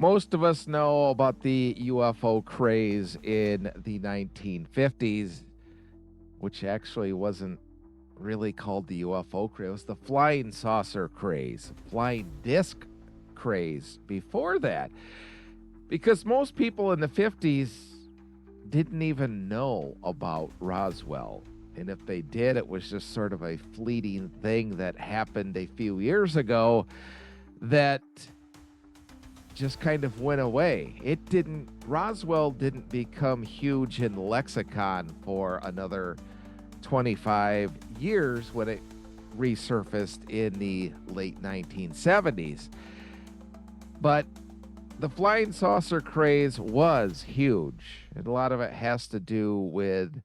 Most of us know about the UFO craze in the 1950s, which actually wasn't really called the UFO craze. It was the flying saucer craze, flying disc craze before that. Because most people in the 50s didn't even know about Roswell. And if they did, it was just sort of a fleeting thing that happened a few years ago that just kind of went away. Roswell didn't become huge in the lexicon for another 25 years when it resurfaced in the late 1970s. But the flying saucer craze was huge, and a lot of it has to do with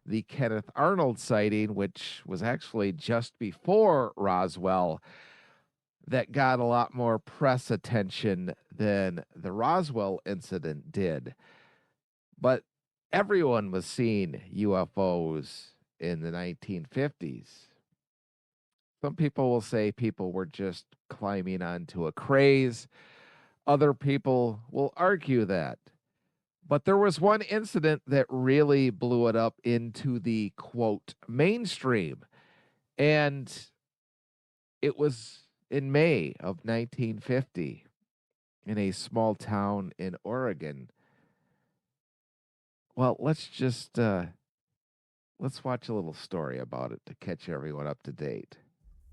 the Kenneth Arnold sighting, which was actually just before Roswell, that got a lot more press attention than the Roswell incident did. But everyone was seeing UFOs in the 1950s. Some people will say people were just climbing onto a craze. Other people will argue that. But there was one incident that really blew it up into the quote mainstream. And it was in May of 1950 in a small town in Oregon. Well, let's watch a little story about it to catch everyone up to date.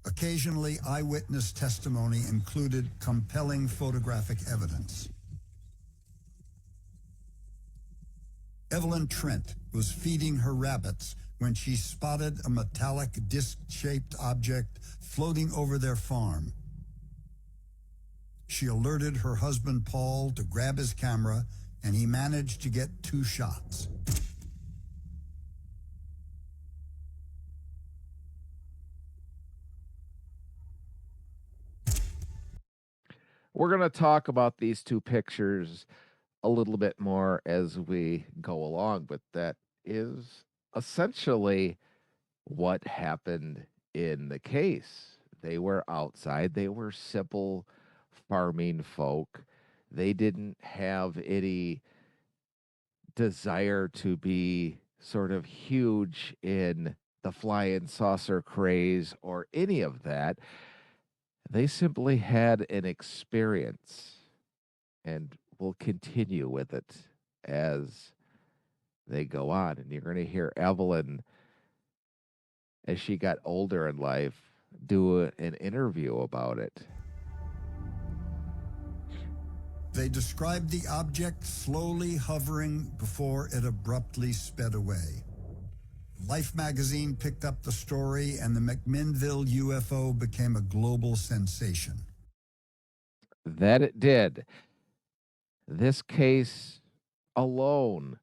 Occasionally, eyewitness testimony included compelling photographic evidence. Evelyn Trent was feeding her rabbits when she spotted a metallic disc-shaped object floating over their farm. She alerted her husband Paul to grab his camera, and he managed to get 2 shots. We're going to talk about these two pictures a little bit more as we go along, but that is essentially what happened in the case. They were outside, they were simple farming folk. They didn't have any desire to be sort of huge in the flying saucer craze or any of that. They simply had an experience and will continue with it as they go on. And you're going to hear Evelyn, as she got older in life, do an interview about it. They described the object slowly hovering before it abruptly sped away. Life magazine picked up the story, and the McMinnville UFO became a global sensation. That it did. This case alone,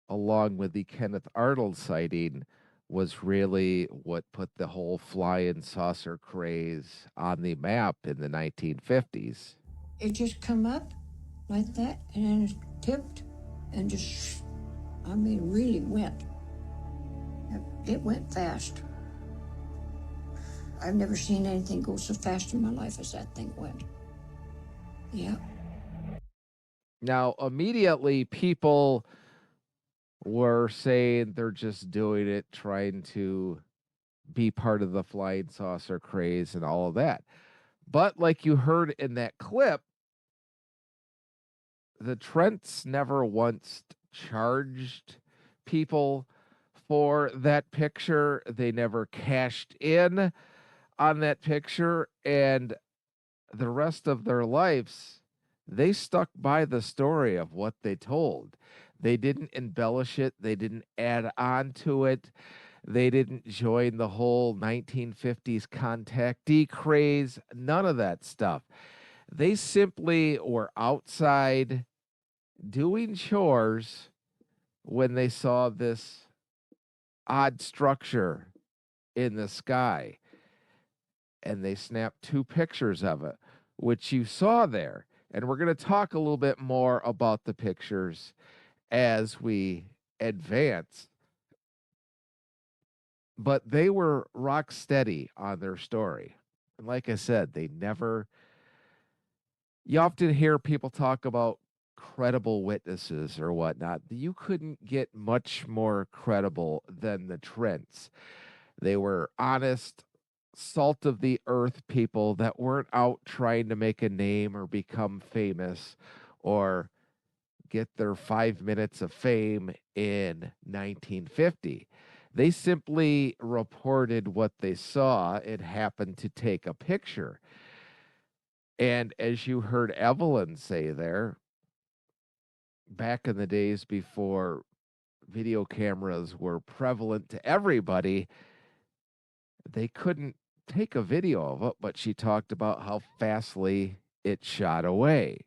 along with the Kenneth Arnold sighting, was really what put the whole flying saucer craze on the map in the 1950s. It just come up like that and then it tipped and just, really went. It went fast. I've never seen anything go so fast in my life as that thing went. Yeah. Now, immediately, people were saying they're just doing it, trying to be part of the flying saucer craze and all of that. But like you heard in that clip, the Trents never once charged people for that picture. They never cashed in on that picture. And the rest of their lives, they stuck by the story of what they told. They didn't embellish it, they didn't add on to it. They didn't join the whole 1950s contactee craze, none of that stuff. They simply were outside doing chores when they saw this odd structure in the sky. And they snapped 2 pictures of it, which you saw there. And we're going to talk a little bit more about the pictures as we advance. But they were rock steady on their story. And like I said, they never You often hear people talk about credible witnesses or whatnot. You couldn't get much more credible than the Trents. They were honest, salt of the earth people that weren't out trying to make a name or become famous or get their 5 minutes of fame in 1950. They simply reported what they saw and happened to take a picture. And as you heard Evelyn say there, back in the days before video cameras were prevalent to everybody, they couldn't take a video of it, but she talked about how fastly it shot away.